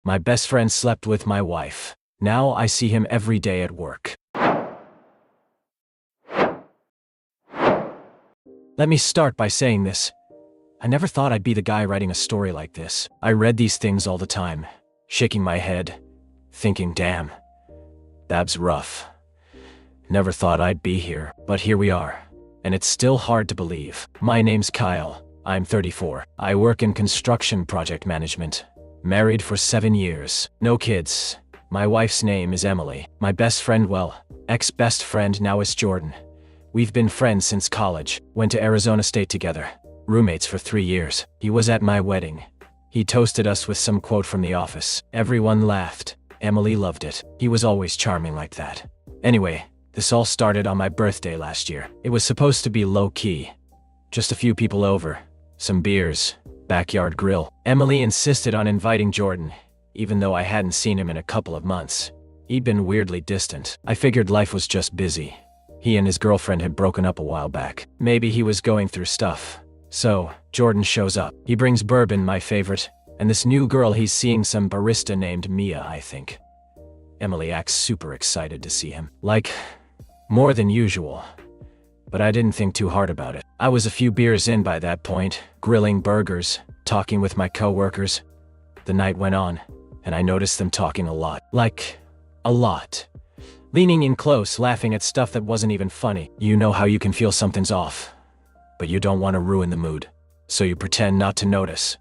My best friend slept with my wife. Now I see him every day at work. Let me start by saying this. I never thought I'd be the guy writing a story like this. I read these things all the time, shaking my head, thinking, damn, that's rough. Never thought I'd be here, but here we are. And it's still hard to believe. My name's Kyle. I'm 34. I work in construction project management. Married for 7 years. No kids. My wife's name is Emily. My best friend, well, ex-best friend now is Jordan. We've been friends since college. Went to Arizona State together. Roommates for 3 years. He was at my wedding. He toasted us with some quote from The Office. Everyone laughed. Emily loved it. He was always charming like that. Anyway, this all started on my birthday last year. It was supposed to be low-key. Just a few people over. Some beers. Backyard grill. Emily insisted on inviting Jordan, even though I hadn't seen him in a couple of months. He'd been weirdly distant. I figured life was just busy. He and his girlfriend had broken up a while back. Maybe he was going through stuff. So, Jordan shows up. He brings bourbon, my favorite, and this new girl he's seeing, some barista named Mia, I think. Emily acts super excited to see him. Like, more than usual. But I didn't think too hard about it. I was a few beers in by that point, grilling burgers, talking with my coworkers. The night went on, and I noticed them talking a lot. Like, a lot. Leaning in close, laughing at stuff that wasn't even funny. You know how you can feel something's off, but you don't want to ruin the mood, so you pretend not to notice.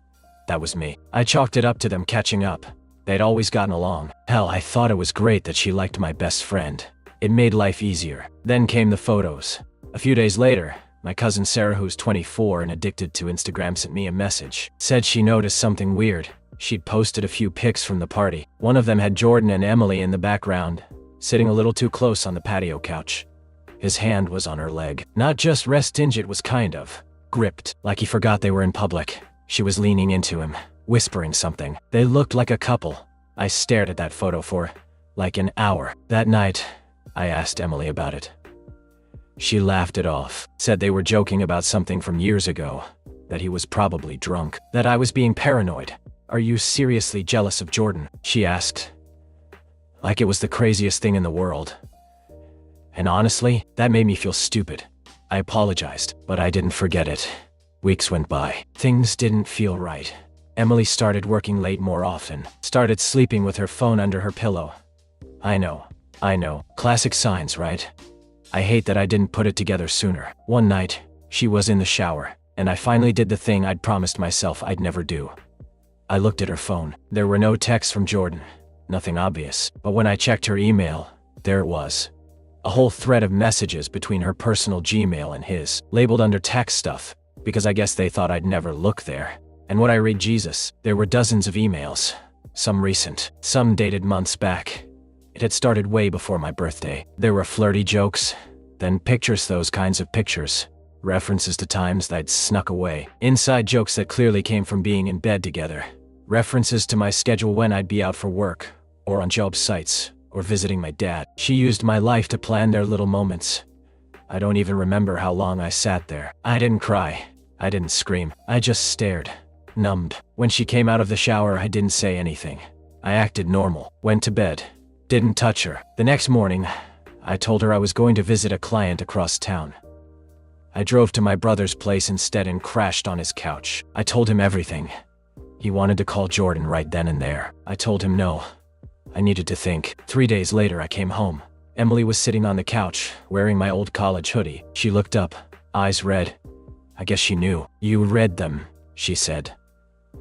That was me. I chalked it up to them catching up. They'd always gotten along. Hell, I thought it was great that she liked my best friend. It made life easier. Then came the photos. A few days later, my cousin Sarah, who's 24 and addicted to Instagram, sent me a message. Said she noticed something weird. She'd posted a few pics from the party. One of them had Jordan and Emily in the background, sitting a little too close on the patio couch. His hand was on her leg. Not just resting, it was kind of gripped, like he forgot they were in public. She was leaning into him, whispering something. They looked like a couple. I stared at that photo for, like, an hour. That night, I asked Emily about it. She laughed it off, said they were joking about something from years ago, that he was probably drunk, that I was being paranoid. Are you seriously jealous of Jordan? She asked. Like it was the craziest thing in the world. And honestly, that made me feel stupid. I apologized, but I didn't forget it. Weeks went by. Things didn't feel right. Emily started working late more often, started sleeping with her phone under her pillow. I know. Classic signs, right? I hate that I didn't put it together sooner. One night, she was in the shower, and I finally did the thing I'd promised myself I'd never do. I looked at her phone. There were no texts from Jordan. Nothing obvious. But when I checked her email, there it was. A whole thread of messages between her personal Gmail and his, labeled under text stuff, because I guess they thought I'd never look there. And when I read Jesus, there were dozens of emails. Some recent, some dated months back. It had started way before my birthday. There were flirty jokes, then pictures, those kinds of pictures. References to times that I'd snuck away. Inside jokes that clearly came from being in bed together. References to my schedule when I'd be out for work, or on job sites, or visiting my dad. She used my life to plan their little moments. I don't even remember how long I sat there. I didn't cry. I didn't scream. I just stared, numbed. When she came out of the shower, I didn't say anything. I acted normal. Went to bed. Didn't touch her. The next morning, I told her I was going to visit a client across town. I drove to my brother's place instead and crashed on his couch. I told him everything. He wanted to call Jordan right then and there. I told him no. I needed to think. 3 days later, I came home. Emily was sitting on the couch, wearing my old college hoodie. She looked up, eyes red. I guess she knew. You read them, she said.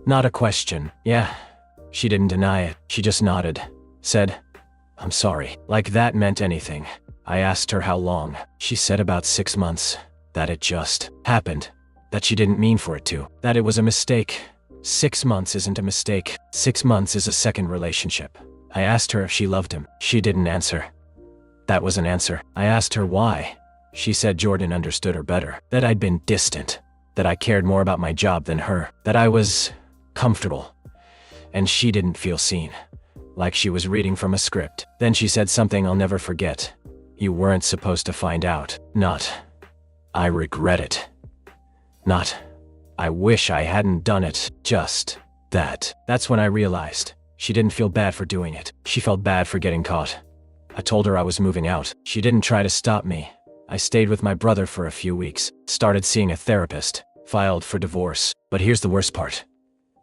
Not a question. Yeah. She didn't deny it. She just nodded. Said, I'm sorry. Like that meant anything. I asked her how long. She said about 6 months. That it just happened. That she didn't mean for it to. That it was a mistake. 6 months isn't a mistake. 6 months is a second relationship. I asked her if she loved him. She didn't answer. That was an answer. I asked her why. She said Jordan understood her better. That I'd been distant. That I cared more about my job than her. That I was comfortable. And she didn't feel seen. Like she was reading from a script. Then she said something I'll never forget. You weren't supposed to find out. Not, I regret it. Not, I wish I hadn't done it. Just that. That's when I realized. She didn't feel bad for doing it. She felt bad for getting caught. I told her I was moving out. She didn't try to stop me. I stayed with my brother for a few weeks, started seeing a therapist, filed for divorce. But here's the worst part.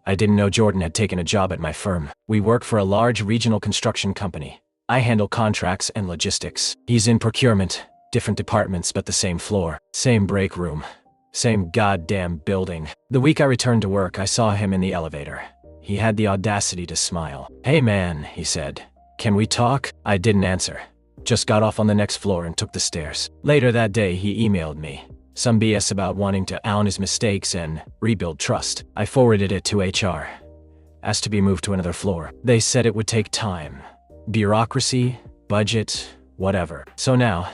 I didn't know Jordan had taken a job at my firm. We work for a large regional construction company. I handle contracts and logistics. He's in procurement, different departments but the same floor, same break room, same goddamn building. The week I returned to work, I saw him in the elevator. He had the audacity to smile. "Hey man," he said. "Can we talk?" I didn't answer. Just got off on the next floor and took the stairs. Later that day, he emailed me. Some BS about wanting to own his mistakes and rebuild trust. I forwarded it to HR. Asked to be moved to another floor. They said it would take time. Bureaucracy, budget, whatever. So now,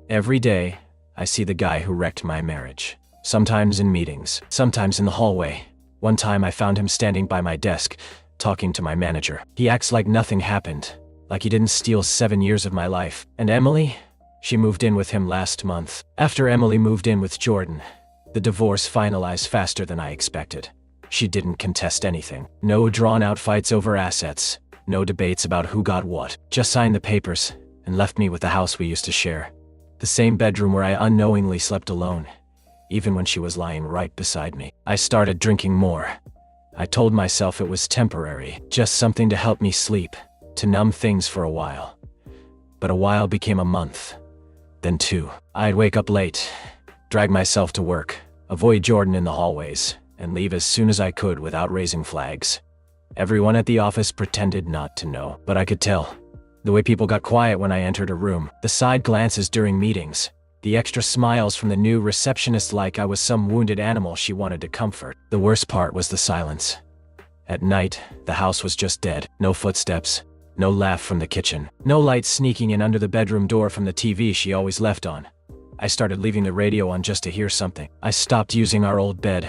every day, I see the guy who wrecked my marriage. Sometimes in meetings, sometimes in the hallway. One time I found him standing by my desk, talking to my manager. He acts like nothing happened, like he didn't steal 7 years of my life. And Emily? She moved in with him last month. After Emily moved in with Jordan, the divorce finalized faster than I expected. She didn't contest anything. No drawn-out fights over assets. No debates about who got what. Just signed the papers and left me with the house we used to share. The same bedroom where I unknowingly slept alone, even when she was lying right beside me. I started drinking more. I told myself it was temporary, just something to help me sleep, to numb things for a while. But a while became a month, then 2. I'd wake up late, drag myself to work, avoid Jordan in the hallways, and leave as soon as I could without raising flags. Everyone at the office pretended not to know, but I could tell. The way people got quiet when I entered a room, the side glances during meetings, the extra smiles from the new receptionist like I was some wounded animal she wanted to comfort. The worst part was the silence. At night, the house was just dead. No footsteps, no laugh from the kitchen, no light sneaking in under the bedroom door from the TV she always left on. I started leaving the radio on just to hear something. I stopped using our old bed,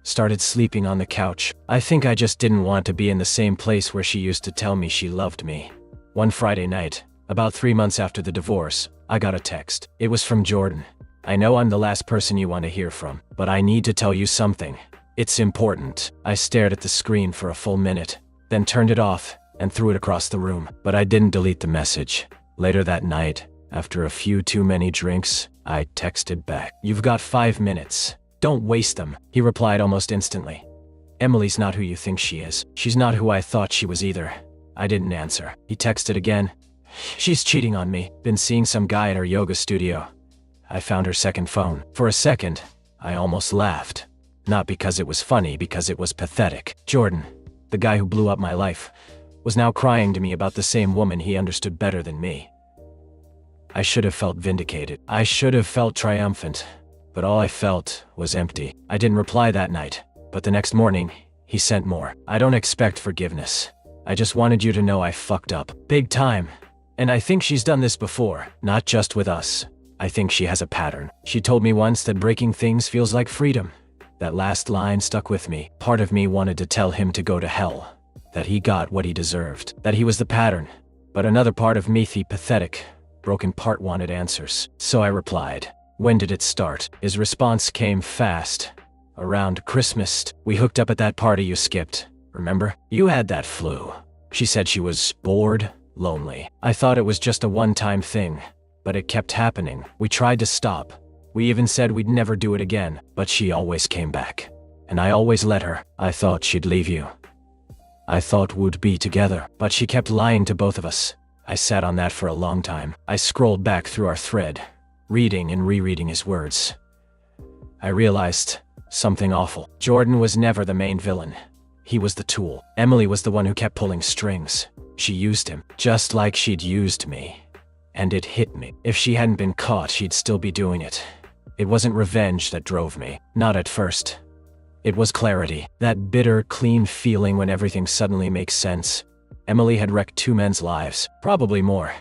started sleeping on the couch. I think I just didn't want to be in the same place where she used to tell me she loved me. One Friday night, about 3 months after the divorce, I got a text. It was from Jordan. "I know I'm the last person you want to hear from, but I need to tell you something. It's important." I stared at the screen for a full minute, then turned it off and threw it across the room. But I didn't delete the message. Later that night, after a few too many drinks, I texted back. "You've got 5 minutes. Don't waste them." He replied almost instantly. "Emily's not who you think she is. She's not who I thought she was either." I didn't answer. He texted again. "She's cheating on me. Been seeing some guy at her yoga studio." I found her second phone. For a second, I almost laughed. Not because it was funny, because it was pathetic. Jordan, the guy who blew up my life, was now crying to me about the same woman he understood better than me. I should have felt vindicated. I should have felt triumphant. But all I felt was empty. I didn't reply that night, but the next morning, he sent more. "I don't expect forgiveness. I just wanted you to know I fucked up. Big time. And I think she's done this before, not just with us. I think she has a pattern. She told me once that breaking things feels like freedom." That last line stuck with me. Part of me wanted to tell him to go to hell, that he got what he deserved, that he was the pattern. But another part of me, the pathetic, broken part, wanted answers. So I replied. "When did it start?" His response came fast. "Around Christmas. We hooked up at that party you skipped. Remember? You had that flu." She said she was bored, lonely. I thought it was just a one-time thing, but it kept happening. We tried to stop. We even said we'd never do it again, but she always came back. And I always let her. I thought she'd leave you. I thought we'd be together, but she kept lying to both of us. I sat on that for a long time. I scrolled back through our thread, reading and rereading his words. I realized something awful. Jordan was never the main villain. He was the tool. Emily was the one who kept pulling strings. She used him, just like she'd used me. And it hit me. If she hadn't been caught, she'd still be doing it. It wasn't revenge that drove me. Not at first. It was clarity. That bitter, clean feeling when everything suddenly makes sense. Emily had wrecked 2 men's lives, probably more.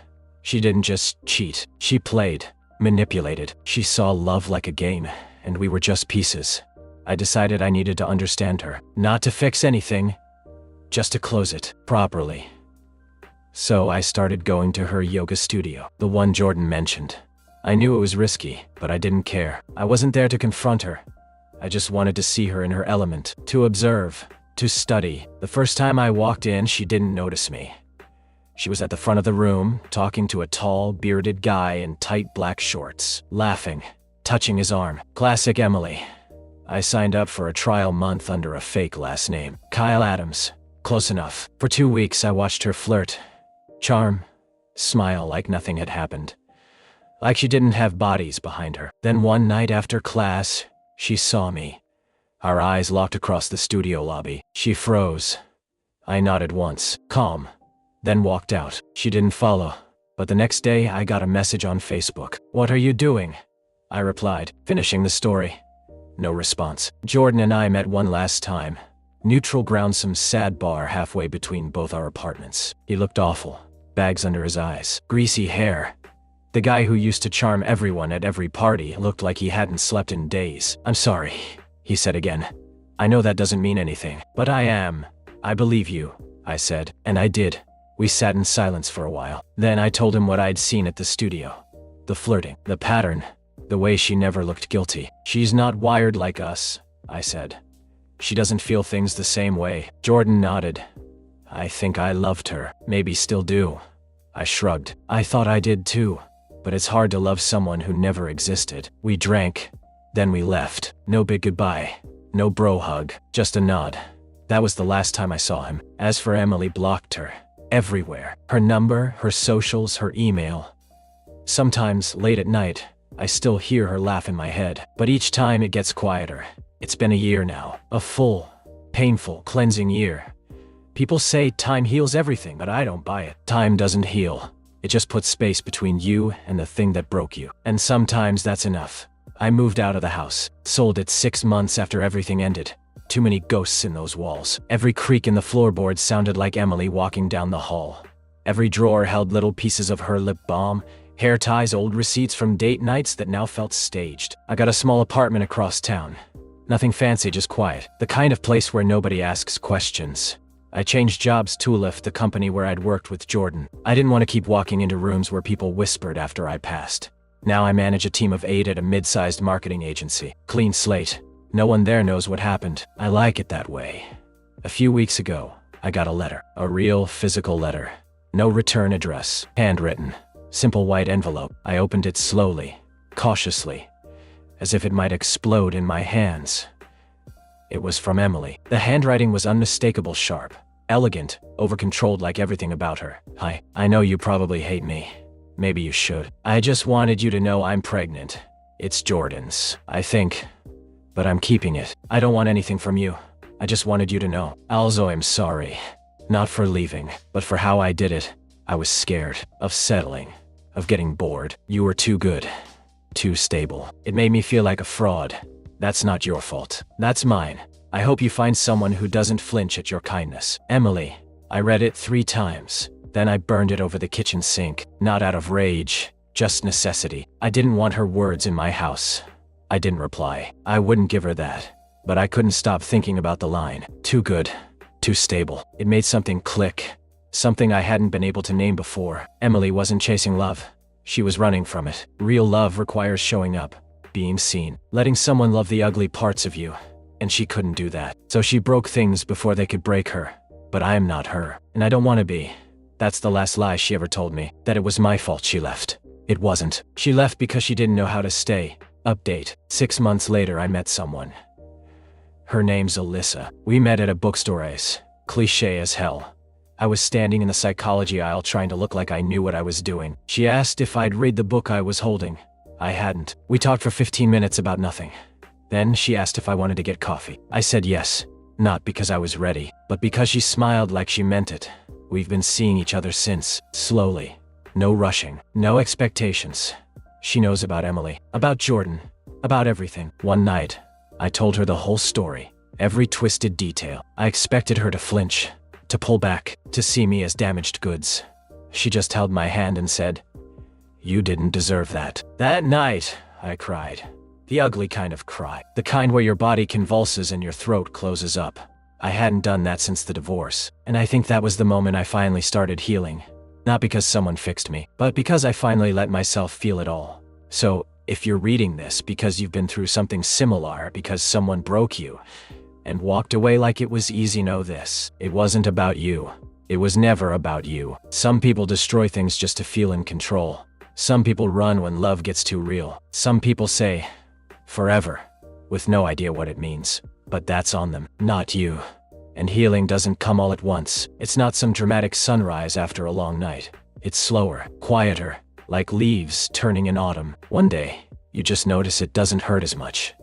She didn't just cheat. She played, manipulated. She saw love like a game, and we were just pieces. I decided I needed to understand her. Not to fix anything, just to close it properly. So I started going to her yoga studio, the one Jordan mentioned. I knew it was risky, but I didn't care. I wasn't there to confront her. I just wanted to see her in her element, to observe, to study. The first time I walked in, she didn't notice me. She was at the front of the room, talking to a tall, bearded guy in tight black shorts, laughing, touching his arm. Classic Emily. I signed up for a trial month under a fake last name. Kyle Adams. Close enough. For 2 weeks, I watched her flirt, charm, smile like nothing had happened. Like she didn't have bodies behind her. Then one night after class, she saw me. Our eyes locked across the studio lobby. She froze. I nodded once, calm, then walked out. She didn't follow. But the next day, I got a message on Facebook. "What are you doing?" I replied, finishing the story. No response. Jordan and I met one last time. Neutral ground, some sad bar halfway between both our apartments. He looked awful. Bags under his eyes. Greasy hair. The guy who used to charm everyone at every party looked like he hadn't slept in days. "I'm sorry," he said again. "I know that doesn't mean anything, but I believe you," I said, and I did. We sat in silence for a while. Then I told him what I'd seen at the studio. The flirting, the pattern, the way she never looked guilty. "She's not wired like us," I said. "She doesn't feel things the same way." Jordan nodded. "I think I loved her, maybe still do." I shrugged. "I thought I did too. But it's hard to love someone who never existed." We drank. Then we left. No big goodbye. No bro hug. Just a nod. That was the last time I saw him. As for Emily, blocked her. Everywhere. Her number, her socials, her email. Sometimes, late at night, I still hear her laugh in my head. But each time it gets quieter. It's been a year now. A full, painful, cleansing year. People say time heals everything, but I don't buy it. Time doesn't heal. It just puts space between you and the thing that broke you. And sometimes that's enough. I moved out of the house. Sold it 6 months after everything ended. Too many ghosts in those walls. Every creak in the floorboards sounded like Emily walking down the hall. Every drawer held little pieces of her lip balm, hair ties, old receipts from date nights that now felt staged. I got a small apartment across town. Nothing fancy, just quiet. The kind of place where nobody asks questions. I changed jobs to Lofi, the company where I'd worked with Jordan. I didn't want to keep walking into rooms where people whispered after I passed. Now I manage a team of 8 at a mid-sized marketing agency. Clean slate. No one there knows what happened. I like it that way. A few weeks ago, I got a letter. A real, physical letter. No return address. Handwritten. Simple white envelope. I opened it slowly, cautiously, as if it might explode in my hands. It was from Emily. The handwriting was unmistakable, sharp, elegant, over-controlled like everything about her. "Hi, I know you probably hate me. Maybe you should. I just wanted you to know I'm pregnant. It's Jordan's, I think. But I'm keeping it. I don't want anything from you. I just wanted you to know. Also, I'm sorry. Not for leaving, but for how I did it. I was scared, of settling, of getting bored. You were too good, too stable. It made me feel like a fraud. That's not your fault. That's mine. I hope you find someone who doesn't flinch at your kindness. Emily." I read it 3 times. Then I burned it over the kitchen sink. Not out of rage, just necessity. I didn't want her words in my house. I didn't reply. I wouldn't give her that. But I couldn't stop thinking about the line. Too good, too stable. It made something click. Something I hadn't been able to name before. Emily wasn't chasing love. She was running from it. Real love requires showing up. Being seen, letting someone love the ugly parts of you. And she couldn't do that. So she broke things before they could break her. But I am not her, and I don't want to be. That's the last lie she ever told me, that it was my fault she left. It wasn't. She left because she didn't know how to stay. Update. 6 months later, I met someone. Her name's Alyssa. We met at a bookstore. Cliche as hell. I was standing in the psychology aisle trying to look like I knew what I was doing. She asked if I'd read the book I was holding. I hadn't. We talked for 15 minutes about nothing. Then she asked if I wanted to get coffee. I said yes. Not because I was ready, but because she smiled like she meant it. We've been seeing each other since, slowly. No rushing, no expectations. She knows about Emily, about Jordan, about everything. One night, I told her the whole story, every twisted detail. I expected her to flinch, to pull back, to see me as damaged goods. She just held my hand and said, "You didn't deserve that." That night, I cried. The ugly kind of cry. The kind where your body convulses and your throat closes up. I hadn't done that since the divorce, and I think that was the moment I finally started healing. Not because someone fixed me, but because I finally let myself feel it all. So, if you're reading this because you've been through something similar, because someone broke you, and walked away like it was easy. Know this, it wasn't about you. It was never about you. Some people destroy things just to feel in control. Some people run when love gets too real. Some people say, forever, with no idea what it means. But that's on them, not you. And healing doesn't come all at once. It's not some dramatic sunrise after a long night. It's slower, quieter, like leaves turning in autumn. One day, you just notice it doesn't hurt as much.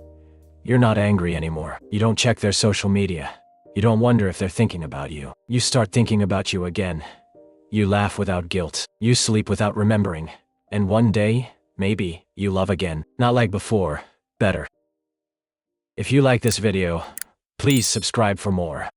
You're not angry anymore. You don't check their social media. You don't wonder if they're thinking about you. You start thinking about you again. You laugh without guilt. You sleep without remembering. And one day, maybe, you love again. Not like before, better. If you like this video, please subscribe for more.